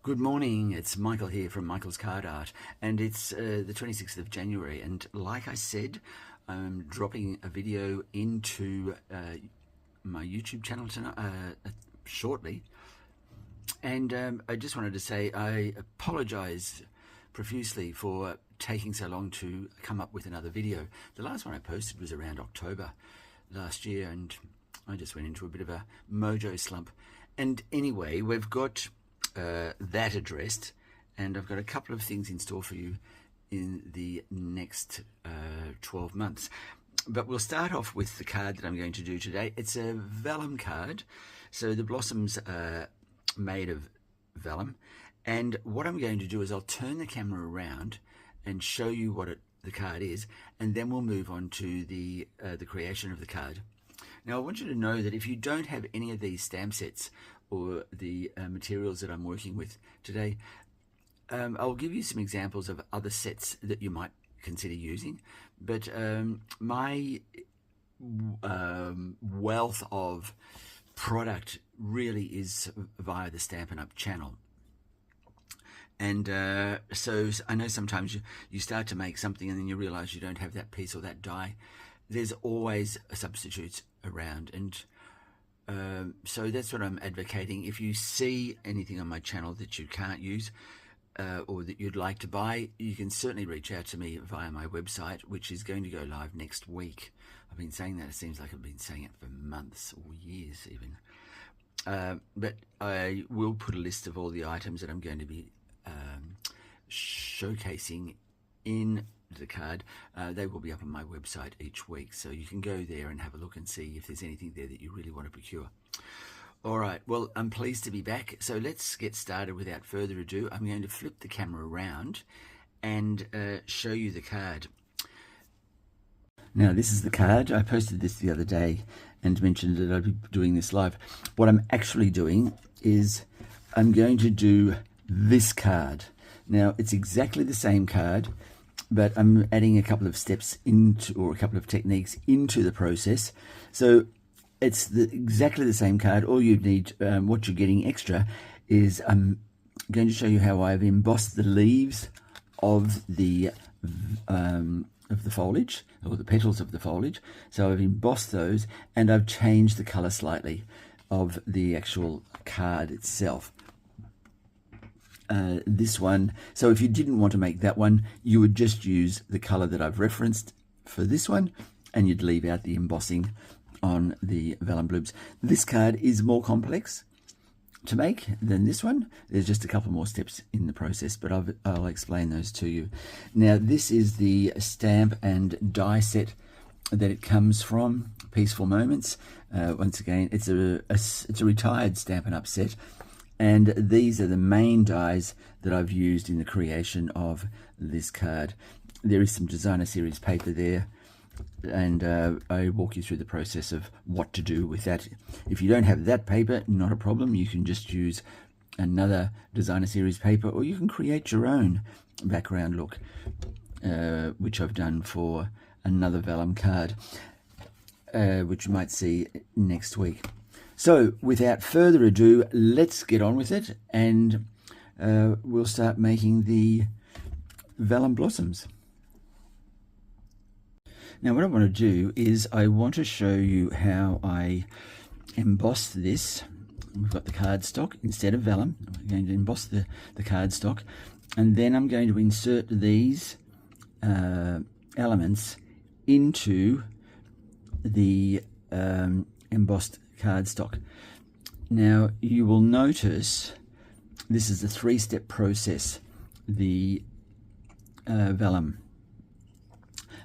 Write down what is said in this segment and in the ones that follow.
Good morning, it's Michael here from Michael's Card Art, and it's the 26th of January, and like I said, I'm dropping a video into my YouTube channel tonight, shortly, and I just wanted to say I apologize profusely for taking so long to come up with another video. The last one I posted was around October last year, and I just went into a bit of a mojo slump. And anyway, we've got that addressed, and I've got a couple of things in store for you in the next 12 months. But we'll start off with the card that I'm going to do today. It's a vellum card, so the blossoms are made of vellum, and what I'm going to do is I'll turn the camera around and show you what the card is, and then we'll move on to the creation of the card. Now, I want you to know that if you don't have any of these stamp sets or the materials that I'm working with today, I'll give you some examples of other sets that you might consider using, but my wealth of product really is via the Stampin' Up channel. And so I know sometimes you start to make something and then you realize you don't have that piece or that die. There's always substitutes around, and so that's what I'm advocating. If you see anything on my channel that you can't use or that you'd like to buy, you can certainly reach out to me via my website, which is going to go live next week. I've been saying that, it seems like I've been saying it for months or years even. But I will put a list of all the items that I'm going to be showcasing in the card. They will be up on my website each week, so you can go there and have a look and see if there's anything there that you really want to procure. All right, well, I'm pleased to be back, so let's get started without further ado. I'm going to flip the camera around and show you the card. Now, this is the card. I posted this the other day and mentioned that I'd be doing this live. What I'm actually doing is I'm going to do this card. Now, it's exactly the same card, but I'm adding a couple of steps into, or a couple of techniques into the process. So it's exactly the same card. All you need, what you're getting extra is I'm going to show you how I've embossed the leaves of the foliage, or the petals of the foliage. So I've embossed those, and I've changed the color slightly of the actual card itself. This one, so if you didn't want to make that one, you would just use the color that I've referenced for this one, and you'd leave out the embossing on the vellum blooms. This card is more complex to make than this one. There's just a couple more steps in the process, but I'll explain those to you. Now, this is the stamp and die set that it comes from, Peaceful Moments. Once again, it's a retired Stampin' Up set, and these are the main dies that I've used in the creation of this card. There is some designer series paper there, and I walk you through the process of what to do with that. If you don't have that paper, not a problem. You can just use another designer series paper, or you can create your own background look, which I've done for another vellum card, which you might see next week. So without further ado, let's get on with it, and we'll start making the vellum blossoms. Now, what I want to do is I want to show you how I emboss this. We've got the cardstock instead of vellum. I'm going to emboss the cardstock, and then I'm going to insert these elements into the embossed cardstock. Now, you will notice this is a three-step process, the vellum.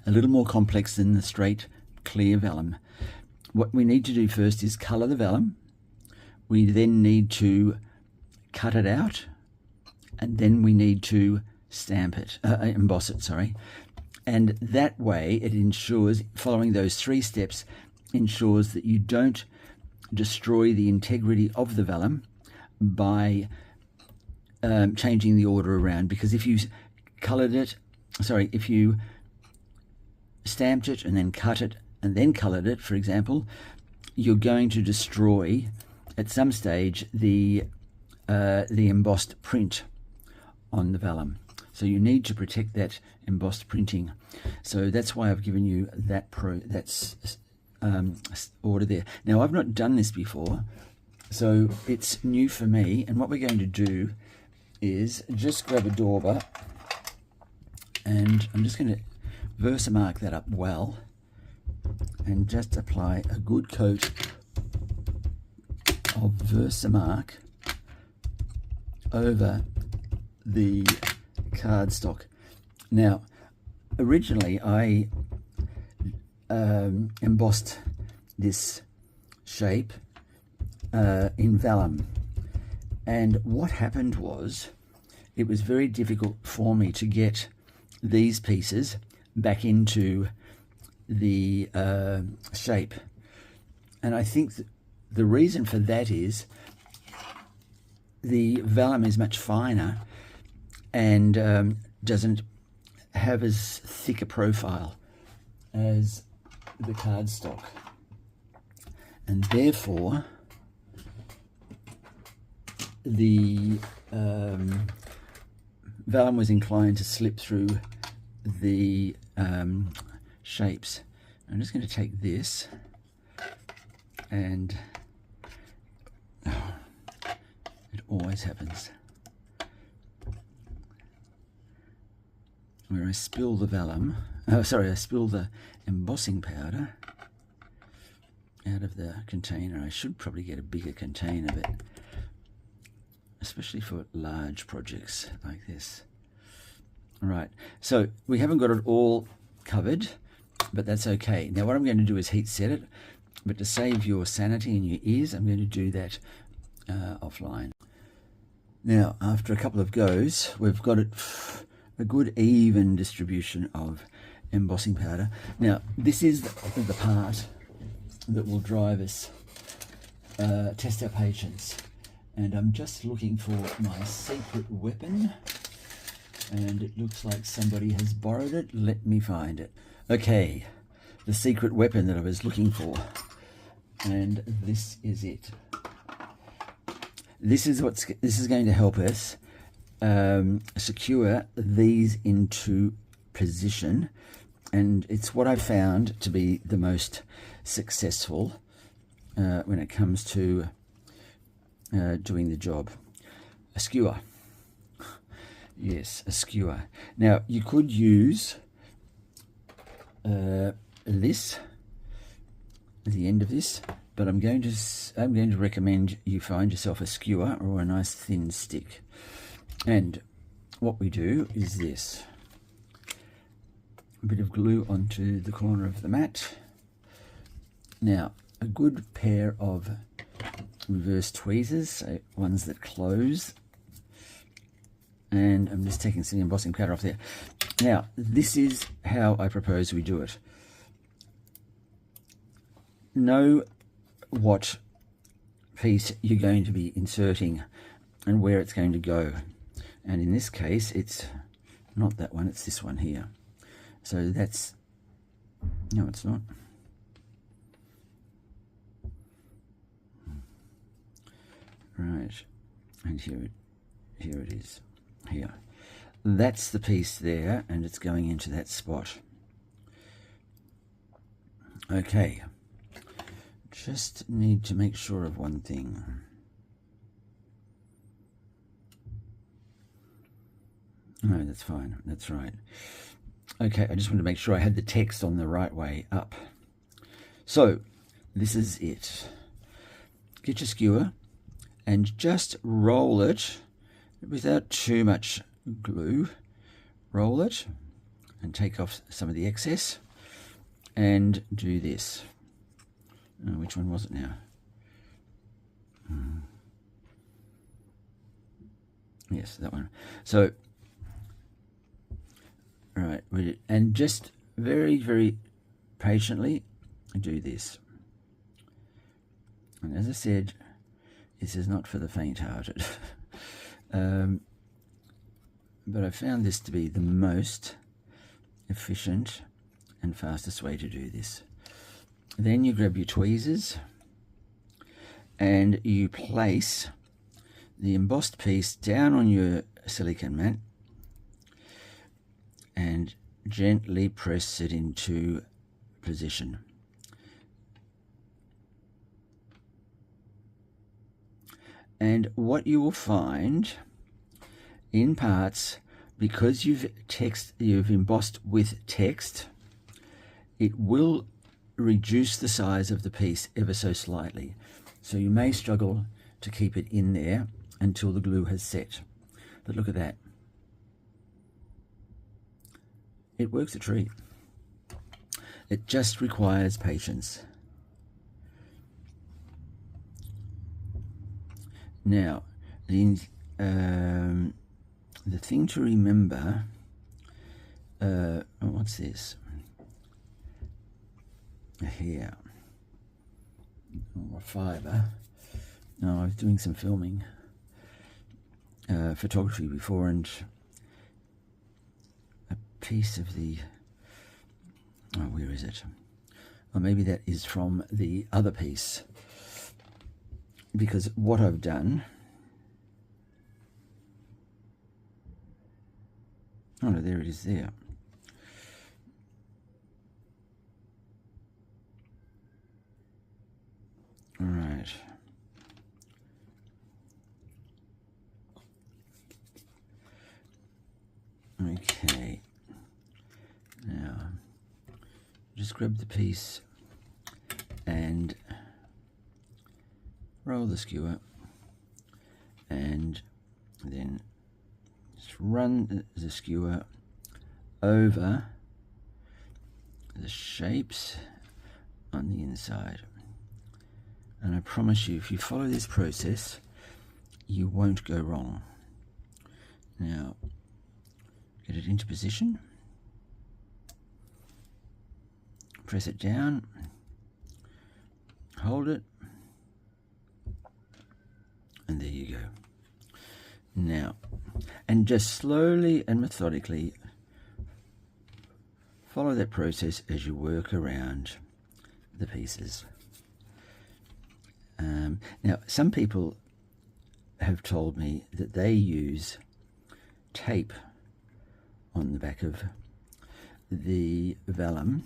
A little more complex than the straight clear vellum. What we need to do first is color the vellum. We then need to cut it out, and then we need to stamp it, emboss it, sorry. And that way it ensures, following those three steps, ensures that you don't destroy the integrity of the vellum by changing the order around, because if you if you stamped it and then cut it and then colored it, for example, you're going to destroy at some stage the the embossed print on the vellum. So you need to protect that embossed printing. So that's why I've given you that order there. Now, I've not done this before, so it's new for me. And what we're going to do is just grab a dauber, and I'm just going to Versamark that up well, and just apply a good coat of Versamark over the cardstock. Now, originally I embossed this shape in vellum, and what happened was it was very difficult for me to get these pieces back into the shape, and I think the reason for that is the vellum is much finer and doesn't have as thick a profile as the cardstock, and therefore the vellum was inclined to slip through the shapes. I'm just going to take this and it always happens where I spill the vellum, I spill the embossing powder out of the container. I should probably get a bigger container, but especially for large projects like this. Right, so we haven't got it all covered, but that's okay. Now what I'm going to do is heat set it, but to save your sanity and your ears, I'm going to do that offline. Now, after a couple of goes, we've got it a good even distribution of embossing powder. Now, this is the part that will drive us, test our patience. And I'm just looking for my secret weapon, and it looks like somebody has borrowed it. Let me find it. Okay, the secret weapon that I was looking for, and this is it. This is going to help us secure these into position, and it's what I've found to be the most successful when it comes to doing the job. A skewer. Yes, a skewer. Now, you could use this, the end of this, but I'm going to recommend you find yourself a skewer or a nice thin stick. And what we do is this: a bit of glue onto the corner of the mat. Now, a good pair of reverse tweezers, so ones that close, and I'm just taking some embossing powder off there. Now, this is how I propose we do it. Know what piece you're going to be inserting and where it's going to go, and in this case it's not that one, it's this one here. So that's, no, it's not. Right, and here it is, here. That's the piece there, and it's going into that spot. Okay, just need to make sure of one thing. No, that's fine, that's right. Okay, I just want to make sure I had the text on the right way up. So, this is it. Get your skewer and just roll it without too much glue. Roll it and take off some of the excess and do this. Oh, which one was it now? Yes, that one. So, right, and just very, very patiently do this. And as I said, this is not for the faint-hearted. But I found this to be the most efficient and fastest way to do this. Then you grab your tweezers and you place the embossed piece down on your silicone mat and gently press it into position. And what you will find in parts, because you've embossed with text, it will reduce the size of the piece ever so slightly. So you may struggle to keep it in there until the glue has set. But look at that. It works a treat. It just requires patience. Now, the thing to remember, what's this? Here, or fibre. No, I was doing some filming, photography before, and a piece of the, where is it? Or maybe that is from the other piece, because what I've done, oh no, there it is there. All right. Okay. Now, just grab the piece and roll the skewer, and then just run the skewer over the shapes on the inside. And I promise you, if you follow this process, you won't go wrong. Now, get it into position, press it down, hold it, and there you go. Now, and just slowly and methodically follow that process as you work around the pieces. Now, some people have told me that they use tape on the back of the vellum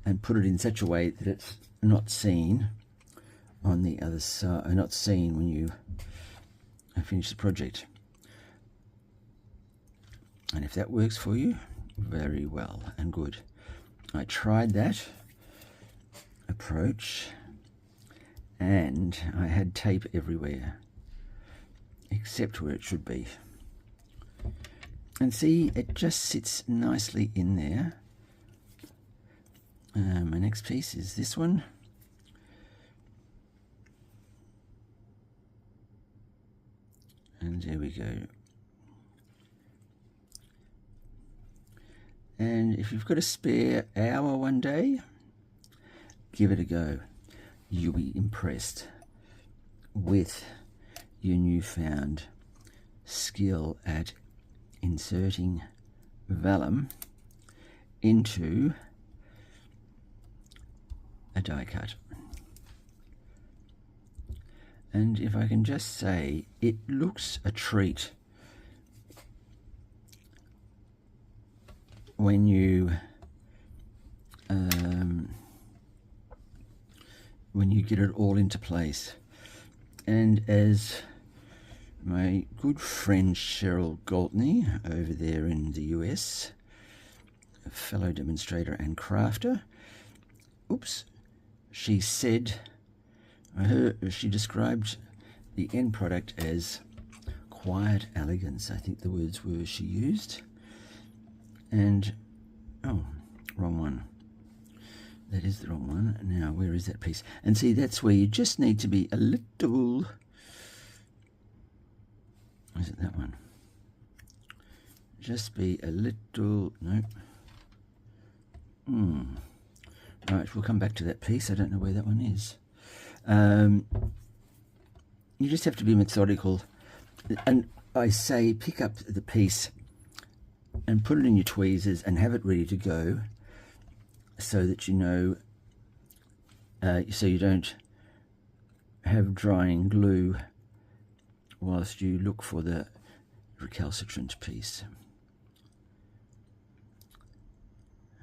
and put it in such a way that it's not seen on the other side, not seen when you finish the project. And if that works for you, very well and good. I tried that approach and I had tape everywhere except where it should be. And see, it just sits nicely in there. My next piece is this one. And there we go. And if you've got a spare hour one day, give it a go. You'll be impressed with your newfound skill at inserting vellum into a die cut. And if I can just say, it looks a treat when you get it all into place. And as my good friend Cheryl Galtney over there in the US, a fellow demonstrator and crafter, she said, she described the end product as quiet elegance. I think the words were she used. And, oh, wrong one. That is the wrong one. Now, where is that piece? And see, that's where you just need to be a little... Is it that one? Just be a little... Nope. Right, we'll come back to that piece. I don't know where that one is. You just have to be methodical. And I say pick up the piece and put it in your tweezers and have it ready to go, so that you know, so you don't have drying glue whilst you look for the recalcitrant piece.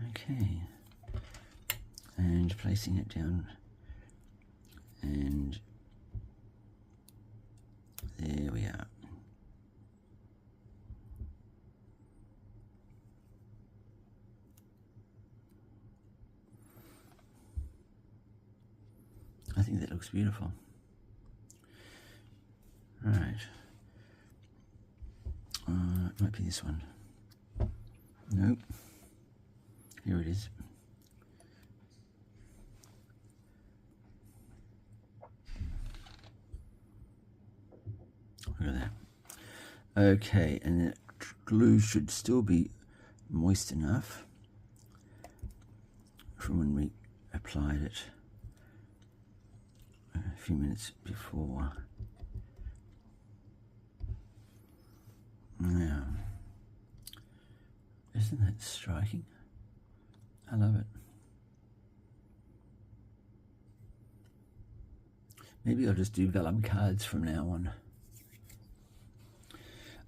Okay, and placing it down, and there we are. I think that looks beautiful. Right. It might be this one. Nope. Here it is. Look at that. Okay, and the glue should still be moist enough from when we applied it a few minutes before. Now, isn't that striking? I love it. Maybe I'll just do vellum cards from now on.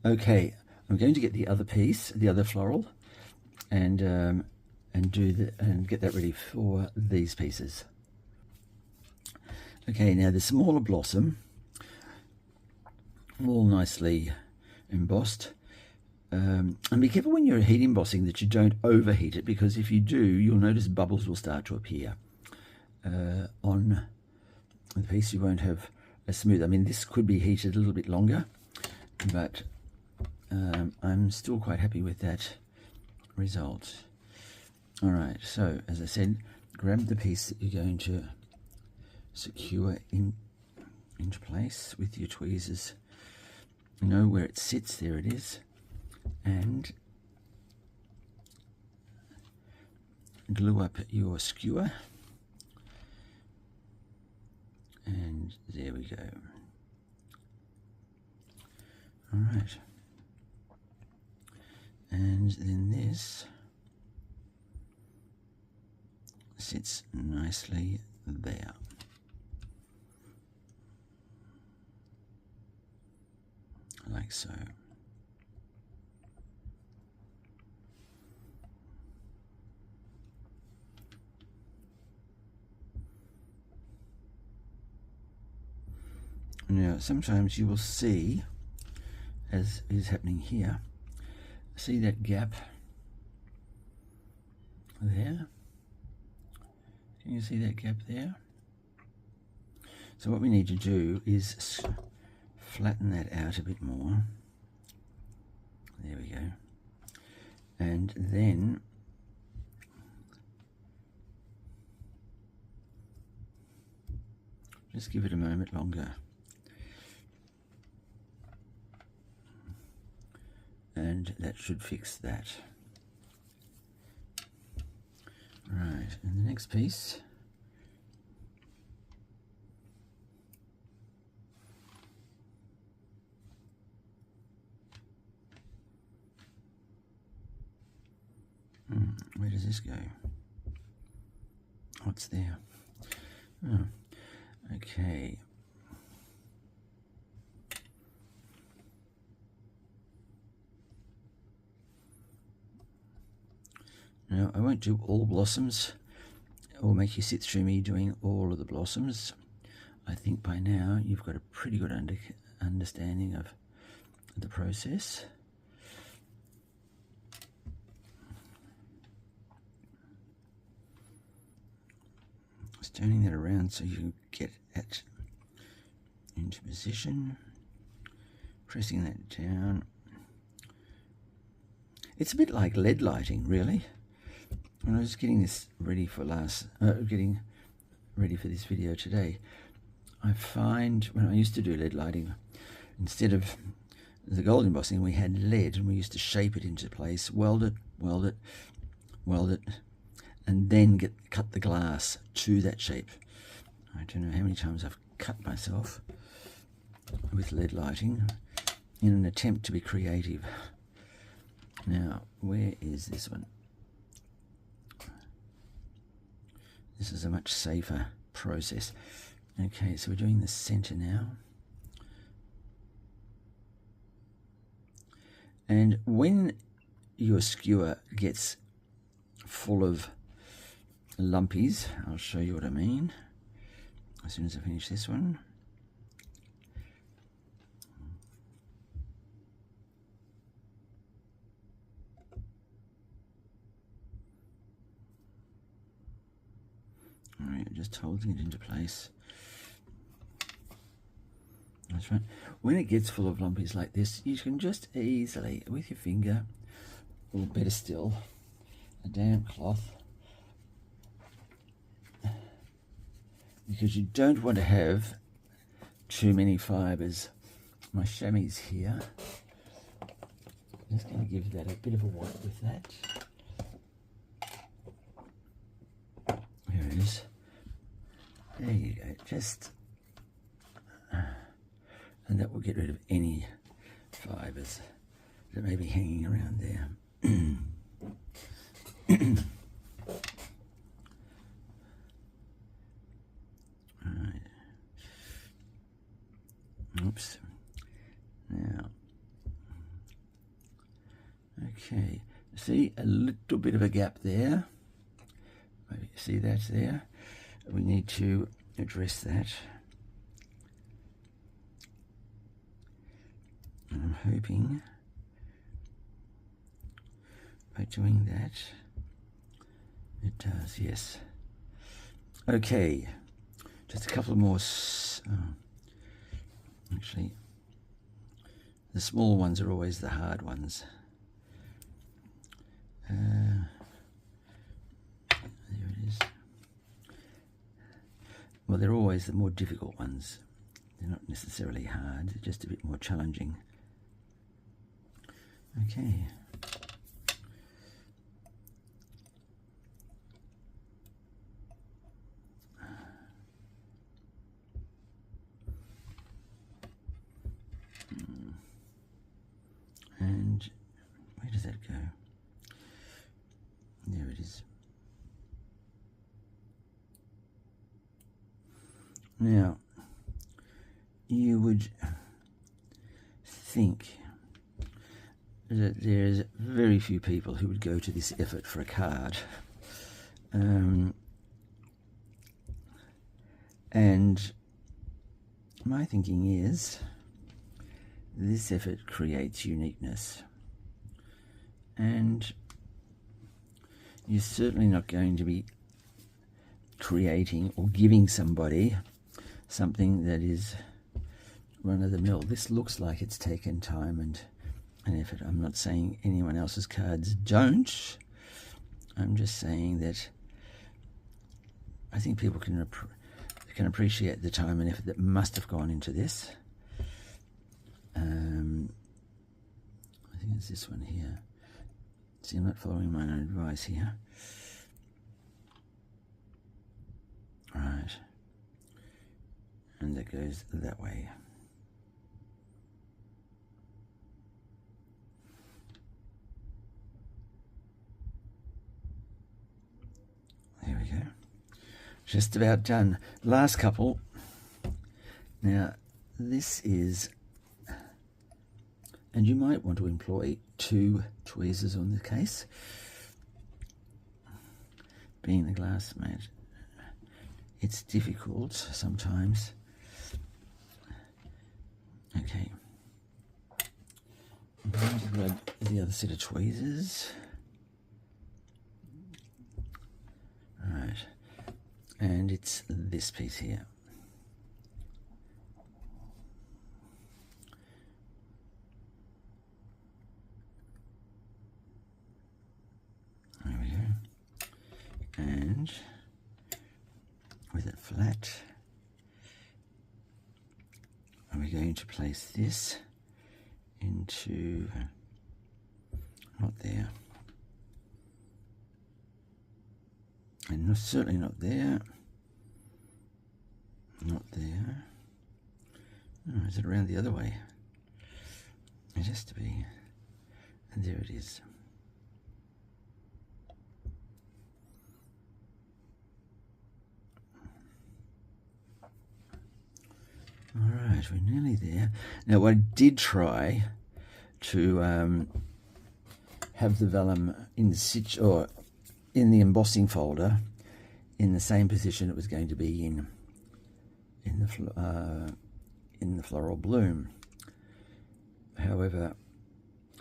Okay, I'm going to get the other piece, the other floral, and get that ready for these pieces. Okay, now the smaller blossom, all nicely embossed. And be careful when you're heat embossing that you don't overheat it, because if you do, you'll notice bubbles will start to appear on the piece. You won't have a smooth. I mean, this could be heated a little bit longer, but I'm still quite happy with that result. All right, so as I said, grab the piece that you're going to secure into place with your tweezers. Know where it sits, there it is, and glue up your skewer, and there we go. All right, and then this sits nicely there. Like so. Now, sometimes you will see, as is happening here, see that gap there? Can you see that gap there? So what we need to do is flatten that out a bit more. There we go. And then just give it a moment longer. And that should fix that. Right, and the next piece. Where does this go? What's there? Oh, okay. Now, I won't do all blossoms or make you sit through me doing all of the blossoms. I think by now you've got a pretty good understanding of the process. Just turning that around so you can get it into position, pressing that down. It's a bit like lead lighting, really. When I was getting this ready for getting ready for this video today, I find when I used to do lead lighting, instead of the gold embossing, we had lead, and we used to shape it into place, weld it, and then cut the glass to that shape. I don't know how many times I've cut myself with lead lighting in an attempt to be creative. Now, where is this one? This is a much safer process. Okay, so we're doing the center now. And when your skewer gets full of lumpies, I'll show you what I mean as soon as I finish this one. All right, just holding it into place. That's right. When it gets full of lumpies like this, you can just easily, with your finger, or better still, a damp cloth, because you don't want to have too many fibres. My chamois here, I'm just going to give that a bit of a wipe with that. There it is. There you go. Just, and that will get rid of any fibres that may be hanging around there. Right. Oops. Now, okay. See a little bit of a gap there. Maybe see that's there. We need to address that. And I'm hoping by doing that, it does, yes. Okay, just a couple more. Actually, the small ones are always the hard ones. There it is. Well, they're always the more difficult ones. They're not necessarily hard, they're just a bit more challenging. Okay. And where does that go? There it is. Now, you would think that there's very few people who would go to this effort for a card. And my thinking is this effort creates uniqueness. And you're certainly not going to be creating or giving somebody something that is run-of-the-mill. This looks like it's taken time and an effort. I'm not saying anyone else's cards don't. I'm just saying that I think people can appreciate the time and effort that must have gone into this. I think it's this one here. See, I'm not following my own advice here. Right. And that goes that way. There we go. Just about done. Last couple. Now, this is, and you might want to employ 2 tweezers on the case. Being the glass mat, it's difficult sometimes. Okay. I'm going to grab the other set of tweezers. Right. And it's this piece here. There we go. And with it flat, we're going to place this into, not there, and certainly not there, not there. Oh, is it around the other way? It has to be, and there it is. All right, we're nearly there. Now, I did try to have the vellum in the embossing folder in the same position it was going to be in the floral bloom. However,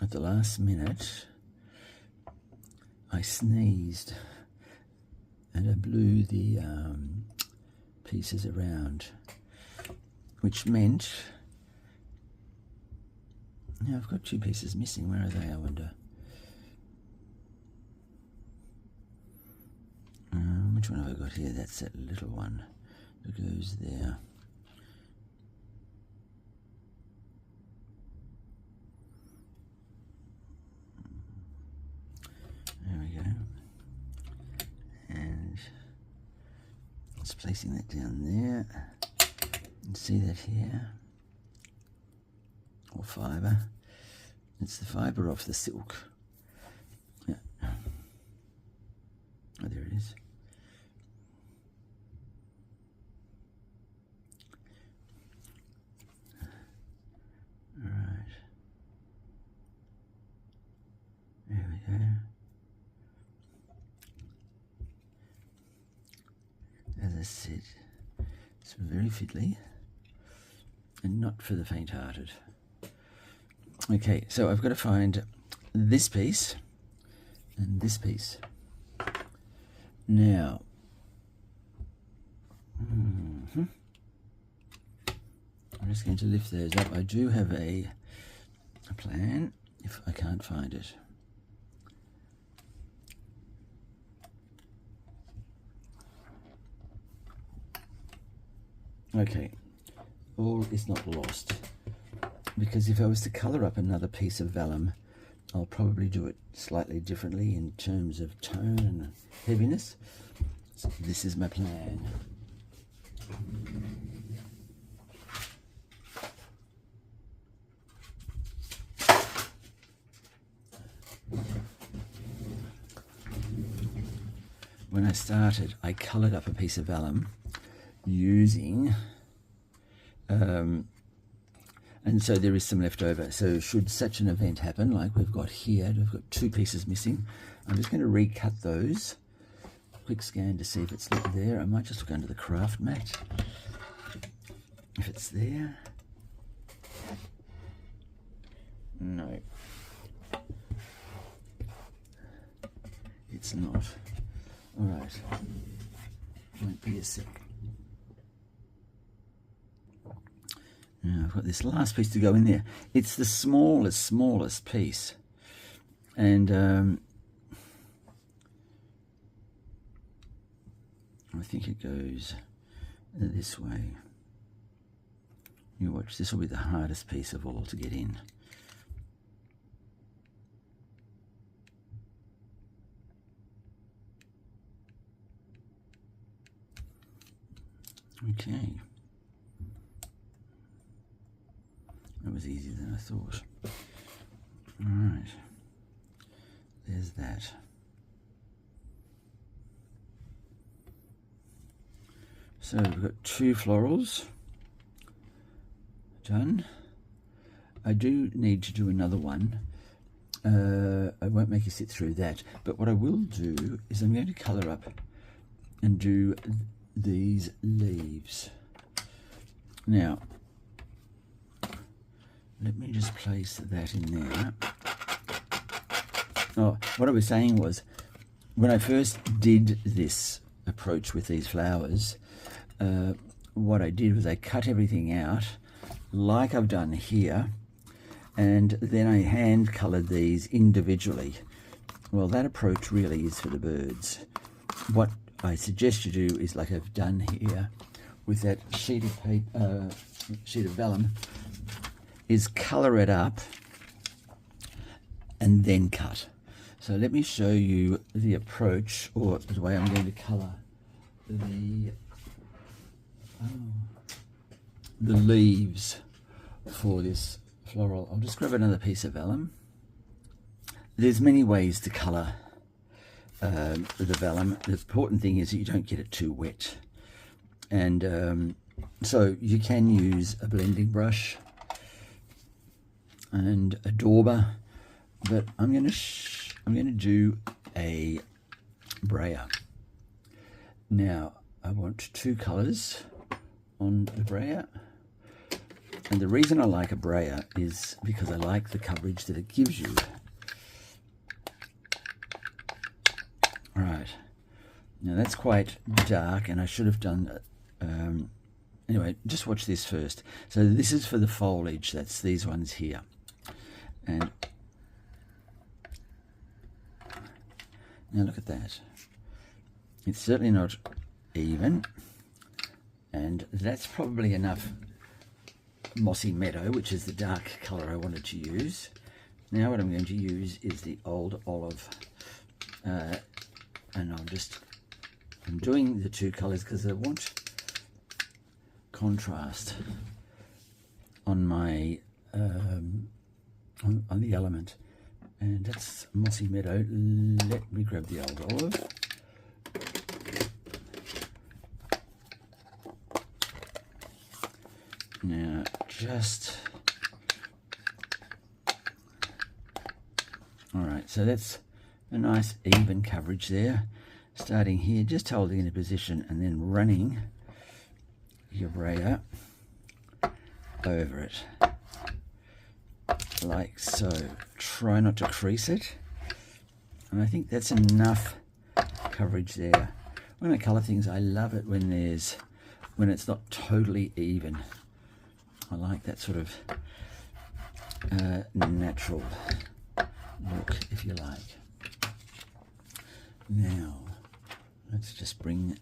at the last minute, I sneezed and I blew the pieces around, which meant, now I've got 2 pieces missing. Where are they, I wonder? Which one have I got here? That's that little one that goes there. There we go. And it's placing that down there. And see that here? Or fibre. It's the fibre off the silk. Yeah. Oh, there it is. All right. There we go. As I said, it's very fiddly and not for the faint-hearted. Okay, so I've got to find this piece and this piece. Now, I'm just going to lift those up. I do have a plan if I can't find it. Okay, all is not lost, because if I was to colour up another piece of vellum, I'll probably do it slightly differently in terms of tone and heaviness. So this is my plan. When I started, I coloured up a piece of vellum using and so there is some left over. So should such an event happen, like we've got here, we've got 2 pieces missing, I'm just going to recut those. Quick scan to see if it's not there. I might just look under the craft mat if it's there. No, it's not. All right, won't be a sec. Now I've got this last piece to go in there. It's the smallest piece, and I think it goes this way. You watch, this will be the hardest piece of all to get in. Okay. That was easier than I thought. All right. There's that. So we've got 2 florals done. I do need to do another one. I won't make you sit through that, but what I will do is I'm going to colour up and do these leaves. Now, let me just place that in there. Oh, what I was saying was, when I first did this approach with these flowers, what I did was I cut everything out like I've done here, and then I hand coloured these individually. Well, that approach really is for the birds. What I suggest you do is, like I've done here with that sheet of paper, sheet of vellum, is colour it up and then cut. So let me show you the approach, or the way I'm going to colour the leaves for this floral. I'll just grab another piece of vellum. There's many ways to colour the vellum. The important thing is that you don't get it too wet, and so you can use a blending brush. and a dauber, but I'm going to do a brayer. Now I want 2 colours on the brayer, and the reason I like a brayer is because I like the coverage that it gives you. Right, now that's quite dark, and I should have done anyway, just watch this first. So this is for the foliage, that's these ones here, and now look at that. It's certainly not even, and that's probably enough mossy meadow, which is the dark colour I wanted to use. Now what I'm going to use is the old olive, and I'm doing the 2 colours because I want contrast on my on the element, and that's mossy meadow. Let me grab the old olive. Now just alright, so that's a nice even coverage there, starting here, just holding in a position and then running your brayer over it like so. Try not to crease it, and I think that's enough coverage there. When I colour things, I love it when it's not totally even. I like that sort of natural look, if you like. Now let's just bring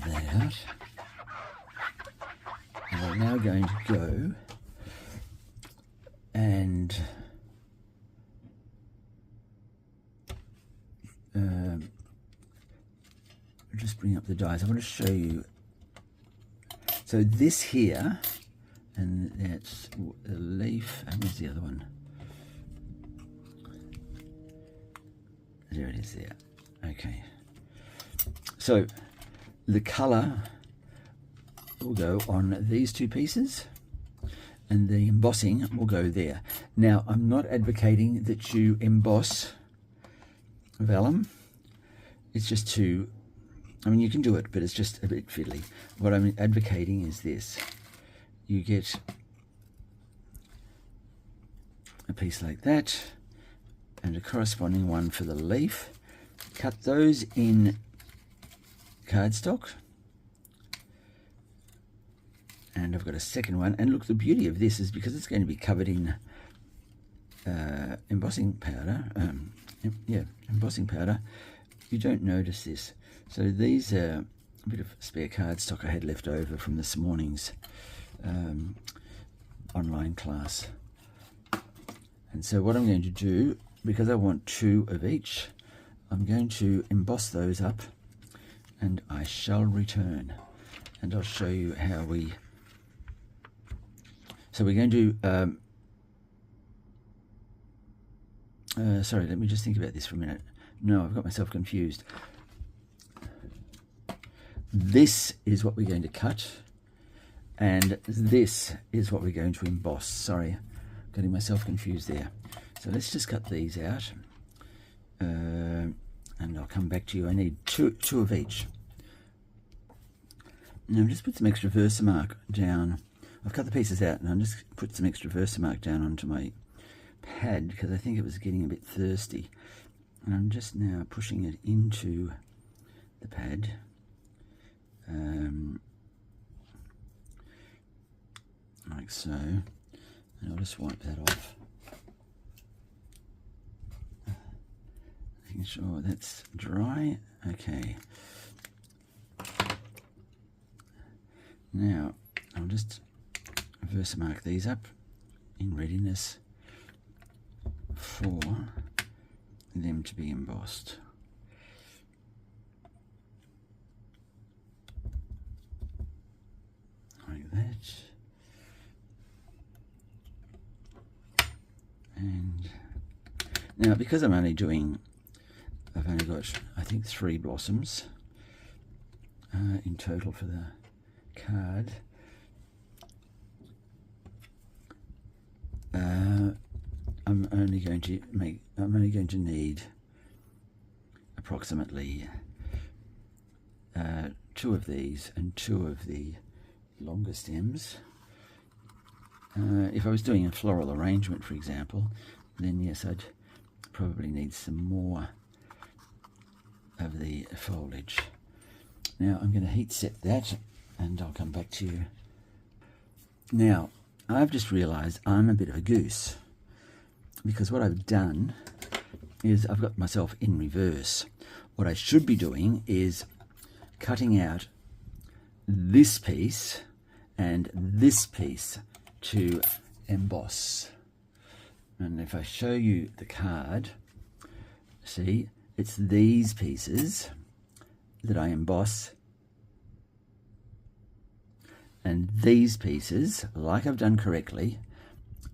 that out. And we're now going to go and just bring up the dies. I want to show you. So this here, and that's a leaf, and where's the other one? There it is there. Okay. So the colour will go on these 2 pieces, and the embossing will go there. Now, I'm not advocating that you emboss vellum. It's just too, I mean, you can do it, but it's just a bit fiddly. What I'm advocating is this. You get a piece like that, and a corresponding one for the leaf. Cut those in cardstock. And I've got a second one, and look, the beauty of this is because it's going to be covered in embossing powder, embossing powder, you don't notice this. So these are a bit of spare cardstock I had left over from this morning's online class. And so what I'm going to do, because I want 2 of each, I'm going to emboss those up, and I shall return, and I'll show you how we. So we're going to, sorry, let me just think about this for a minute. No, I've got myself confused. This is what we're going to cut, and this is what we're going to emboss. Sorry, getting myself confused there. So let's just cut these out, and I'll come back to you. I need two of each. Now just put some extra Versamark down. I've cut the pieces out, and I'll just put some extra Versamark down onto my pad because I think it was getting a bit thirsty. And I'm just now pushing it into the pad. Like so. And I'll just wipe that off. Making sure that's dry. Okay. Now, I'll just Versamark these up in readiness for them to be embossed. Like that. And now, because I've only got, I think, 3 blossoms in total for the card. I'm only going to need approximately 2 of these and 2 of the longer stems. If I was doing a floral arrangement, for example, then yes, I'd probably need some more of the foliage. Now I'm going to heat set that and I'll come back to you. Now I've just realized I'm a bit of a goose, because what I've done is I've got myself in reverse. What I should be doing is cutting out this piece and this piece to emboss. And if I show you the card, see, it's these pieces that I emboss, and these pieces, like I've done correctly,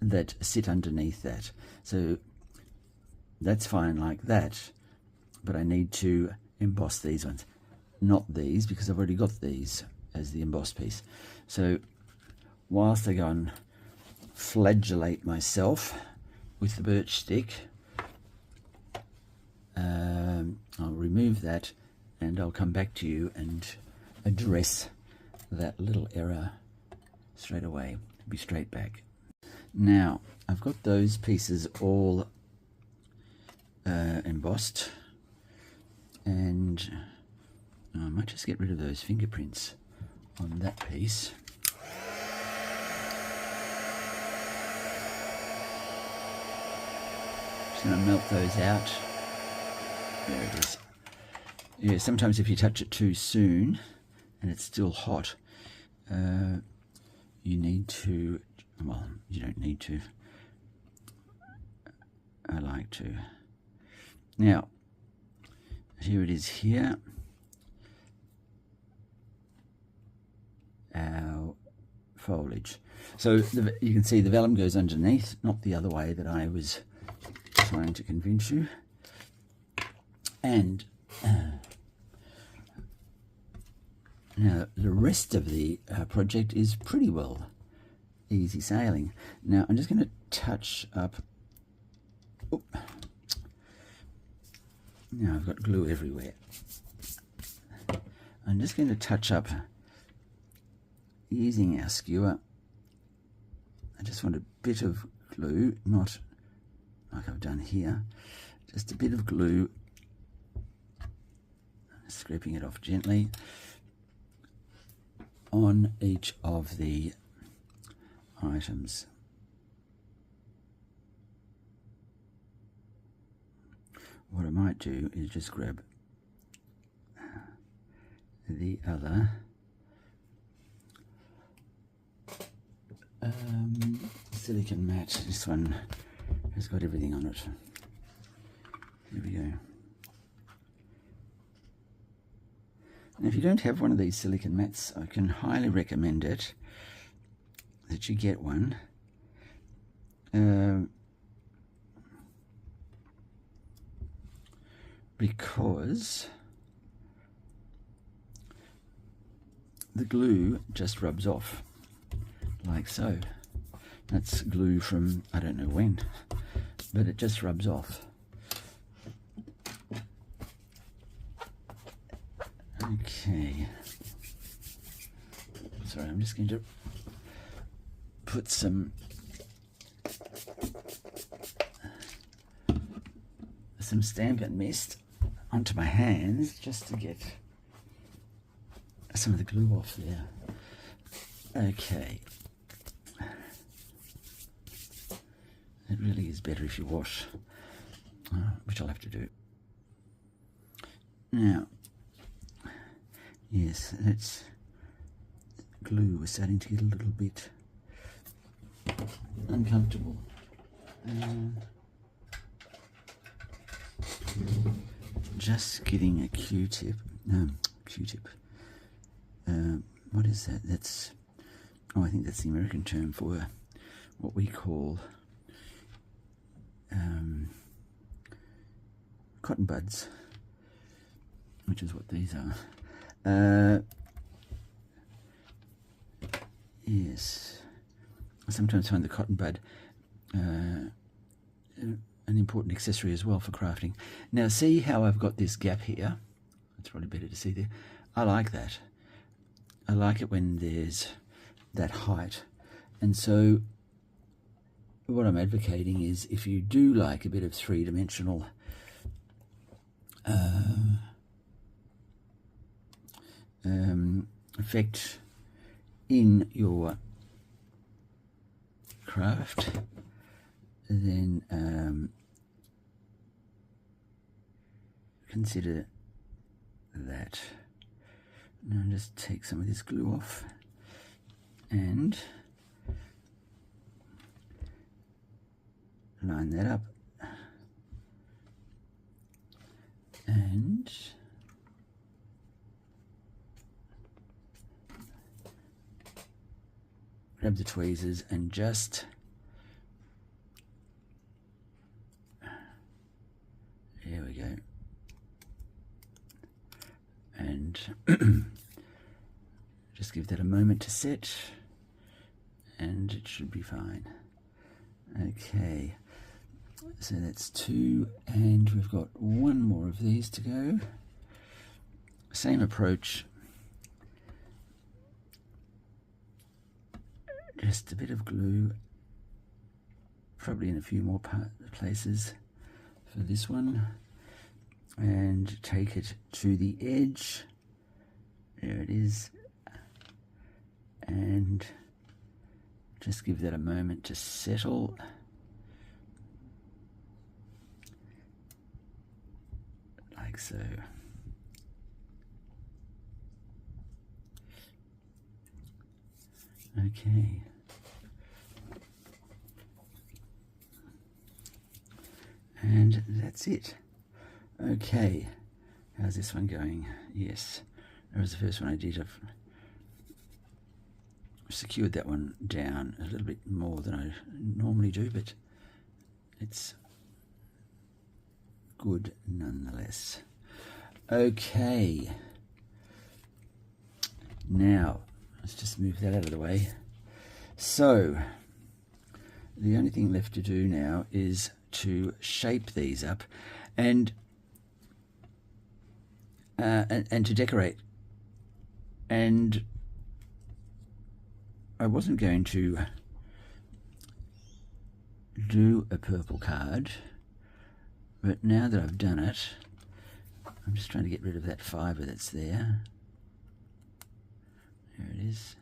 that sit underneath that. So that's fine like that, but I need to emboss these ones, not these, because I've already got these as the embossed piece. So whilst I go and flagellate myself with the birch stick, I'll remove that and I'll come back to you and address that little error straight away. Be straight back. Now I've got those pieces all embossed, and I might just get rid of those fingerprints on that piece. Just going to melt those out. There it is. Yeah, sometimes if you touch it too soon and it's still hot, you need to, well, you don't need to. I like to. Now, here it is here. Our foliage. So you can see the vellum goes underneath, not the other way that I was trying to convince you. And now the rest of the project is pretty well easy sailing. Now I'm just going to touch up. Oh, now I've got glue everywhere. I'm just going to touch up using our skewer. I just want a bit of glue, not like I've done here, just a bit of glue, scraping it off gently on each of the items. What I might do is just grab the other silicone mat. This one has got everything on it. Here we go. And if you don't have one of these silicone mats, I can highly recommend it, that you get one. Because the glue just rubs off, like so. That's glue from I don't know when, but it just rubs off. Okay. Sorry, I'm just going to put some Stampin' Mist onto my hands just to get some of the glue off there. Okay. It really is better if you wash, which I'll have to do. Now, yes, that's glue was starting to get a little bit uncomfortable. Just getting a Q-tip. Q-tip. What is that? That's, oh, I think that's the American term for what we call cotton buds, which is what these are. Yes, I sometimes find the cotton bud important accessory as well for crafting. Now see how I've got this gap here? It's probably better to see there. I like that. I like it when there's that height. And so what I'm advocating is, if you do like a bit of three-dimensional effect in your craft, then consider that. Now just take some of this glue off and line that up, and grab the tweezers and just there we go, and just give that a moment to set, and it should be fine. Okay, so that's 2, and we've got 1 more of these to go. Same approach, just a bit of glue, probably in a few more places for this one, and take it to the edge. There it is, and just give that a moment to settle. Like so. Okay. And that's it. Okay. How's this one going? Yes. That was the first one I did. I've secured that one down a little bit more than I normally do, but it's good nonetheless. Okay, now let's just move that out of the way. So the only thing left to do now is to shape these up and to decorate. And I wasn't going to do a purple card, but now that I've done it, I'm just trying to get rid of that fibre that's there. There it is.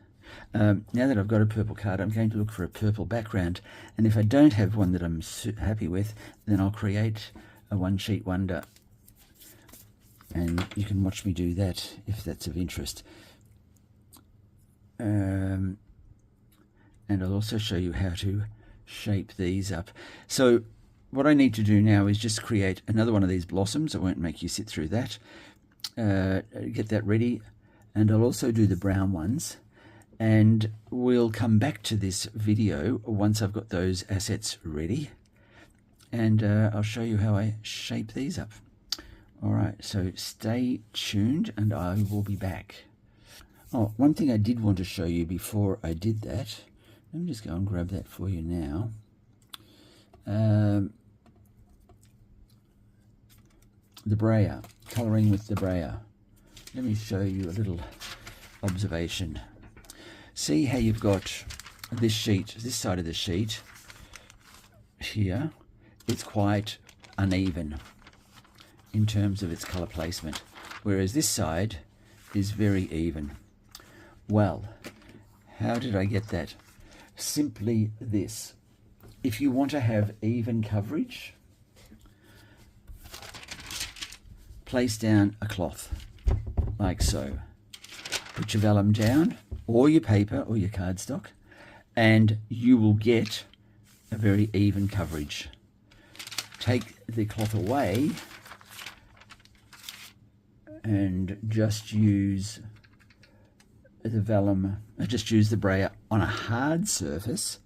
Now that I've got a purple card, I'm going to look for a purple background, and if I don't have one that I'm happy with, then I'll create a one-sheet wonder, and you can watch me do that if that's of interest. And I'll also show you how to shape these up. So what I need to do now is just create another one of these blossoms. I won't make you sit through that. Get that ready, and I'll also do the brown ones, and we'll come back to this video once I've got those assets ready, and I'll show you how I shape these up. Alright, so stay tuned and I will be back. Oh, one thing I did want to show you before I did that, let me just go and grab that for you now. The brayer, colouring with the brayer. Let me show you a little observation. See how you've got this sheet, this side of the sheet here, it's quite uneven in terms of its colour placement, whereas this side is very even. Well, how did I get that? Simply this. If you want to have even coverage, place down a cloth like so. Put your vellum down, or your paper or your cardstock, and you will get a very even coverage. Take the cloth away and just use the vellum, just use the brayer on a hard surface,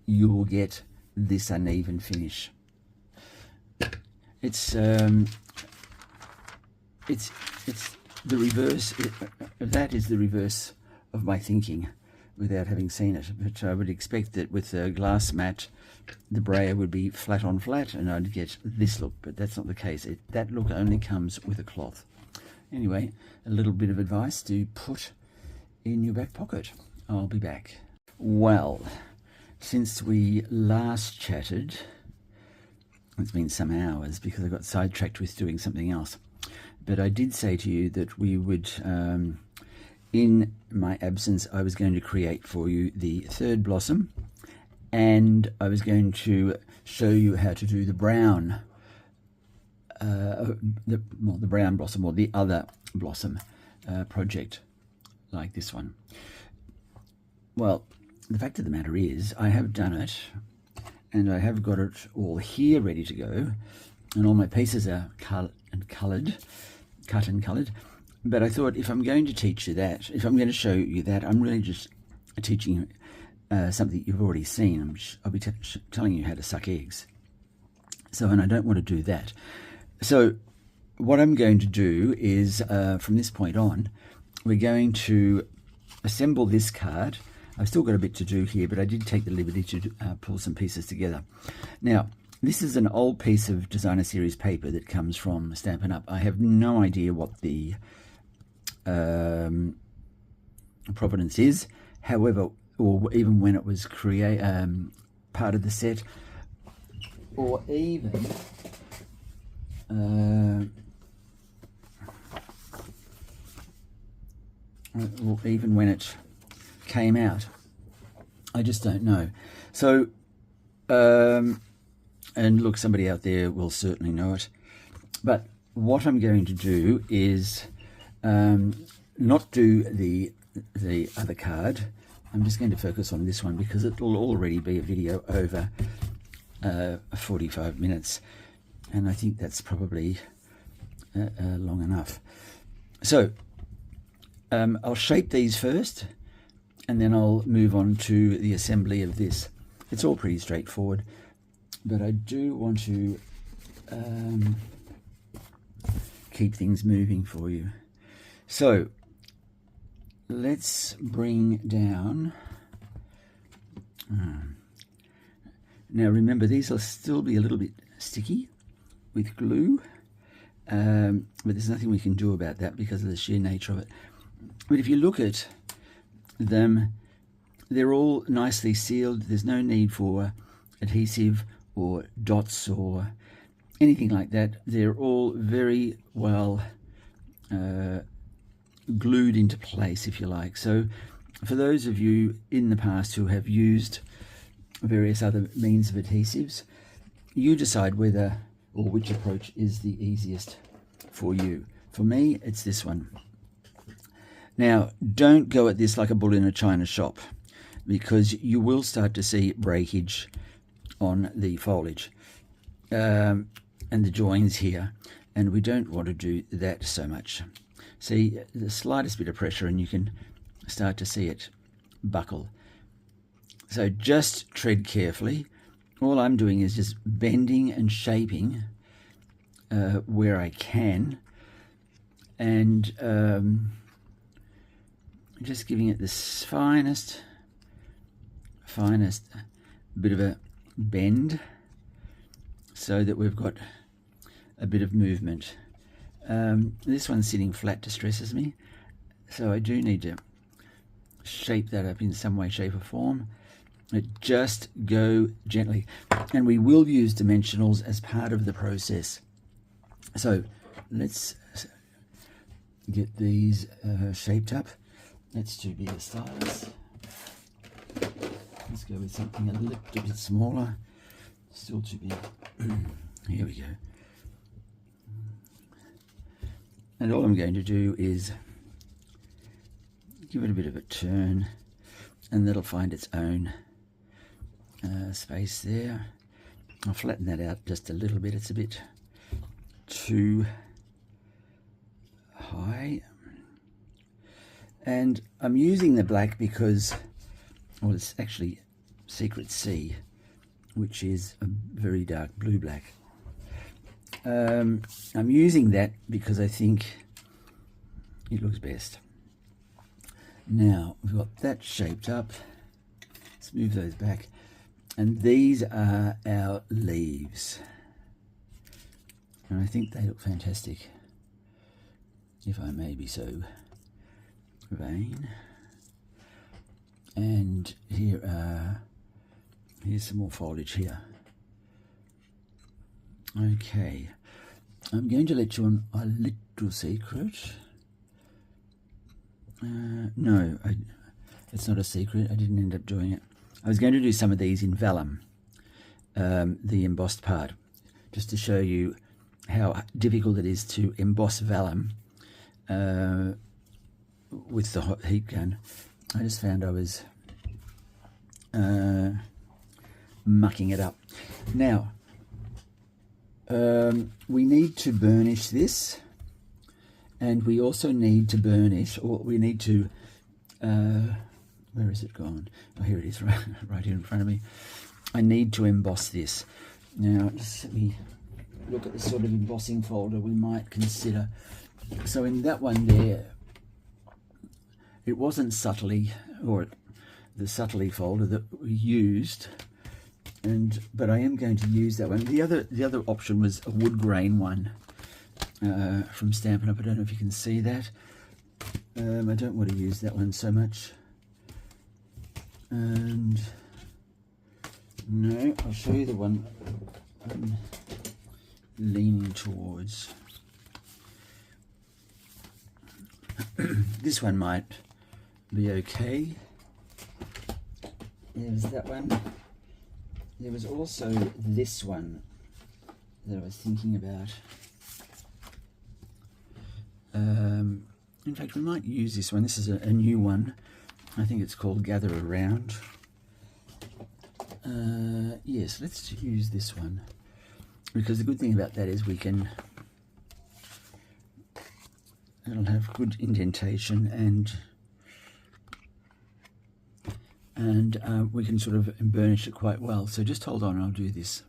you will get this uneven finish. It's the reverse. That is the reverse of my thinking without having seen it. But I would expect that with a glass mat the brayer would be flat on flat and I'd get this look, but that's not the case. That look only comes with a cloth. Anyway, a little bit of advice to put in your back pocket. I'll be back. Well, since we last chatted, it's been some hours because I got sidetracked with doing something else. But I did say to you that we would, in my absence, I was going to create for you the third blossom, and I was going to show you how to do the brown, the brown blossom, or the other blossom project, like this one. Well, the fact of the matter is, I have done it, and I have got it all here ready to go, and all my pieces are cut and coloured. But I thought, if I'm going to teach you that, if I'm going to show you that, I'm really just teaching something you've already seen. I'll be telling you how to suck eggs. So, and I don't want to do that. So what I'm going to do is, from this point on, we're going to assemble this card. I've still got a bit to do here, but I did take the liberty to pull some pieces together. Now, this is an old piece of designer series paper that comes from Stampin' Up. I have no idea what the provenance is, however, or even when it was part of the set, or even when it came out. I just don't know. So, and look, somebody out there will certainly know it. But what I'm going to do is not do the other card. I'm just going to focus on this one because it will already be a video over 45 minutes. And I think that's probably long enough. So I'll shape these first, and then I'll move on to the assembly of this. It's all pretty straightforward, but I do want to keep things moving for you. So let's bring down, now remember, these will still be a little bit sticky with glue, but there's nothing we can do about that because of the sheer nature of it. But if you look at them, they're all nicely sealed. There's no need for adhesive or dots or anything like that. They're all very well glued into place, if you like. So for those of you in the past who have used various other means of adhesives, you decide whether or which approach is the easiest for you. For me, it's this one. Now, don't go at this like a bull in a china shop, because you will start to see breakage on the foliage and the joins here, and we don't want to do that so much. See, the slightest bit of pressure and you can start to see it buckle. So just tread carefully. All I'm doing is just bending and shaping where I can, and just giving it the finest bit of a bend so that we've got a bit of movement. This one sitting flat distresses me, so I do need to shape that up in some way, shape or form. Just go gently, and we will use dimensionals as part of the process. So let's get these shaped up. Let's do bigger stylus. Let's go with something a little bit smaller. Still too big. Here we go. And all I'm going to do is give it a bit of a turn, and that'll find its own space there. I'll flatten that out just a little bit. It's a bit too high. And I'm using the black because, well, it's actually Secret C, which is a very dark blue black. I'm using that because I think it looks best. Now we've got that shaped up. Let's move those back. And these are our leaves. And I think they look fantastic, if I may be so vain. And here's some more foliage here. Okay, I'm going to let you on a little secret. No, it's not a secret. I didn't end up doing it. I was going to do some of these in vellum, the embossed part, just to show you how difficult it is to emboss vellum with the hot heat gun. I just found I was mucking it up. Now, we need to burnish this, and we also need to burnish, or we need to, where is it gone? Oh, here it is, right here in front of me. I need to emboss this. Now, just let me look at the sort of embossing folder we might consider. So in that one there, it wasn't subtly, or the subtly folder that we used, but I am going to use that one. The other option was a wood grain one from Stampin' Up. I don't know if you can see that. I don't want to use that one so much. And no, I'll show you the one I'm leaning towards. This one might be okay. There's that one. There was also this one that I was thinking about. In fact, we might use this one. This is a new one. I think it's called Gather Around. Yes, let's use this one, because the good thing about that is it'll have good indentation, and we can sort of burnish it quite well. So just hold on, I'll do this.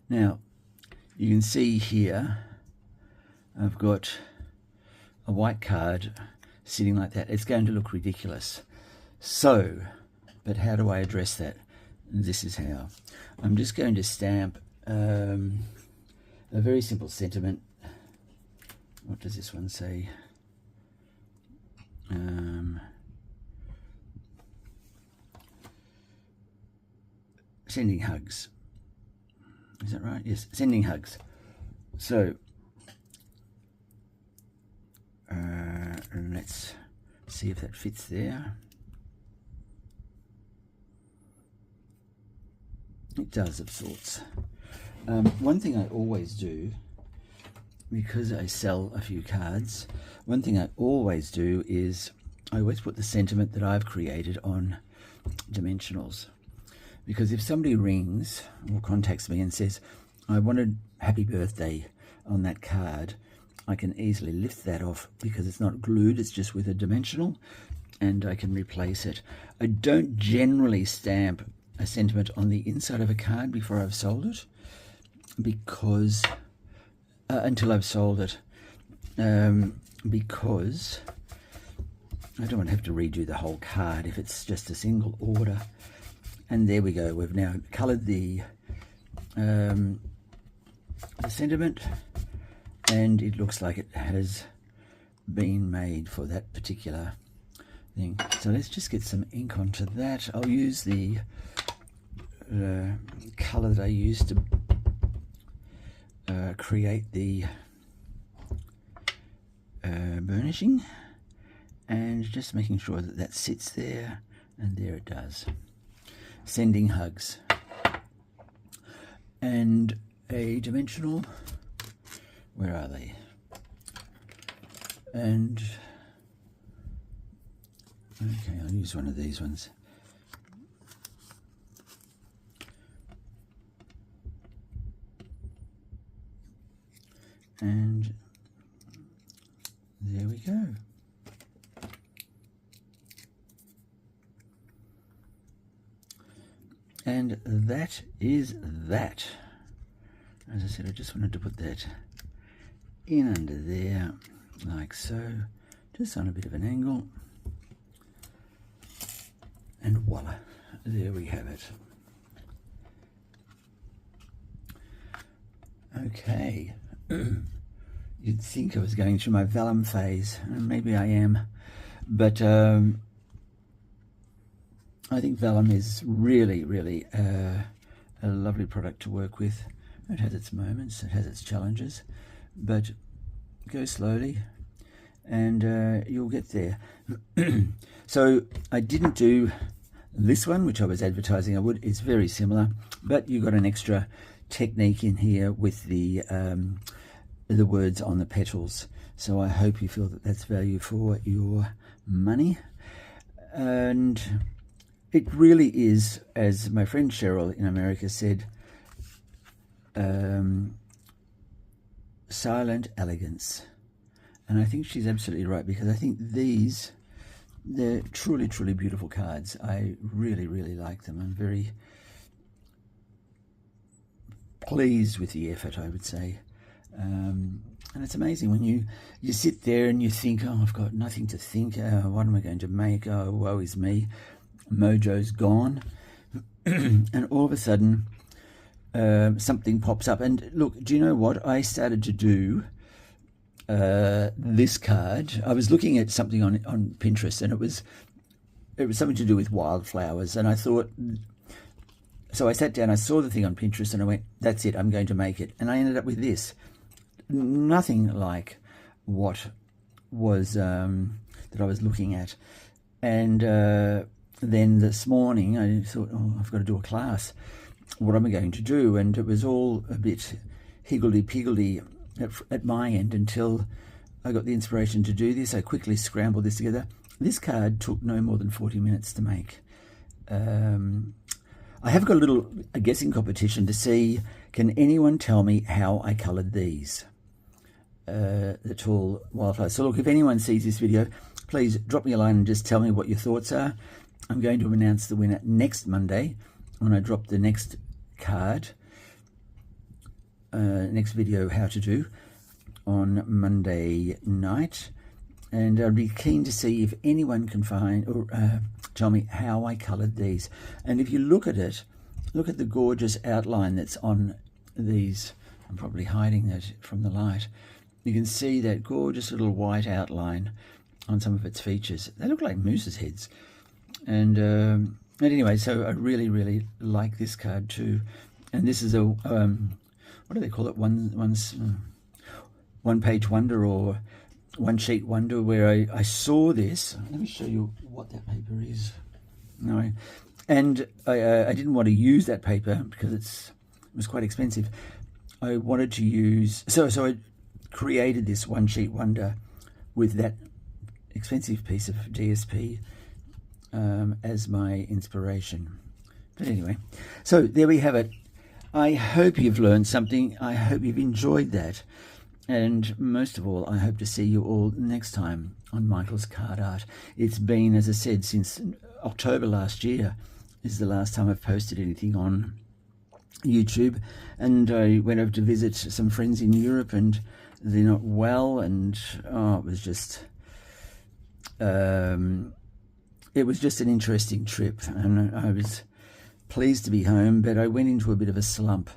Now, you can see here, I've got a white card sitting like that. It's going to look ridiculous. So, but how do I address that? This is how. I'm just going to stamp a very simple sentiment. What does this one say? Sending hugs. Is that right? Yes, sending hugs. So, let's see if that fits there. It does, of sorts. One thing I always do, because I sell a few cards, one thing I always do is I always put the sentiment that I've created on dimensionals. Because if somebody rings or contacts me and says, I wanted happy birthday on that card, I can easily lift that off because it's not glued, it's just with a dimensional, and I can replace it. I don't generally stamp a sentiment on the inside of a card before I've sold it, because until I've sold it, because I don't want to have to redo the whole card if it's just a single order. And there we go. We've now coloured the sentiment, and it looks like it has been made for that particular thing. So let's just get some ink onto that. I'll use the colour that I used to create the burnishing, and just making sure that that sits there, and there it does. Sending hugs. And a dimensional, where are they? And okay, I'll use one of these ones. And there we go. And that is that. As I said, I just wanted to put that in under there, like so, just on a bit of an angle. And voila, there we have it. Okay. You'd think I was going through my vellum phase, and maybe I am, but I think vellum is really, really a lovely product to work with. It has its moments, it has its challenges, but go slowly and you'll get there. So I didn't do this one, which I was advertising I would. It's very similar, but you got an extra technique in here with the words on the petals. So I hope you feel that that's value for your money. And it really is, as my friend Cheryl in America said, silent elegance. And I think she's absolutely right, because I think they're truly, truly beautiful cards. I really, really like them. I'm very pleased with the effort, I would say. And it's amazing when you sit there and you think, oh, I've got nothing to think. What am I going to make? Oh, woe is me. Mojo's gone. And all of a sudden, something pops up. And look, do you know what? I started to do this card. I was looking at something on Pinterest, and it was something to do with wildflowers. And I thought, so I sat down, I saw the thing on Pinterest, and I went, that's it, I'm going to make it. And I ended up with this. Nothing like what was that I was looking at. And then this morning I thought, oh, I've got to do a class. What am I going to do? And it was all a bit higgledy-piggledy at my end until I got the inspiration to do this. I quickly scrambled this together. This card took no more than 40 minutes to make. I have got a guessing competition to see, can anyone tell me how I coloured these? The tall wildflowers. So look, if anyone sees this video, please drop me a line and just tell me what your thoughts are. I'm going to announce the winner next Monday when I drop the next card, next video how to do on Monday night. And I'd be keen to see if anyone can find or tell me how I coloured these. And if you look at it, look at the gorgeous outline that's on these. I'm probably hiding that from the light. You can see that gorgeous little white outline on some of its features. They look like moose's heads. And anyway, so I really, really like this card too. And this is a, what do they call it? One page wonder, or one sheet wonder, where I saw this. Let me show you what that paper is. No, and I didn't want to use that paper because it was quite expensive. I wanted to use, so I created this one sheet wonder with that expensive piece of DSP as my inspiration. But anyway, so there we have it. I hope you've learned something. I hope you've enjoyed that. And most of all, I hope to see you all next time on Michael's Card Art. It's been, as I said, since October last year is the last time I've posted anything on YouTube. And I went over to visit some friends in Europe, and they're not well. And oh, it was just an interesting trip. And I was pleased to be home, but I went into a bit of a slump.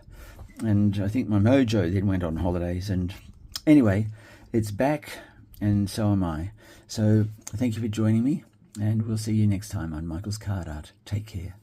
And I think my mojo then went on holidays. And anyway, it's back, and so am I. So thank you for joining me, and we'll see you next time on Michael's Card Art. Take care.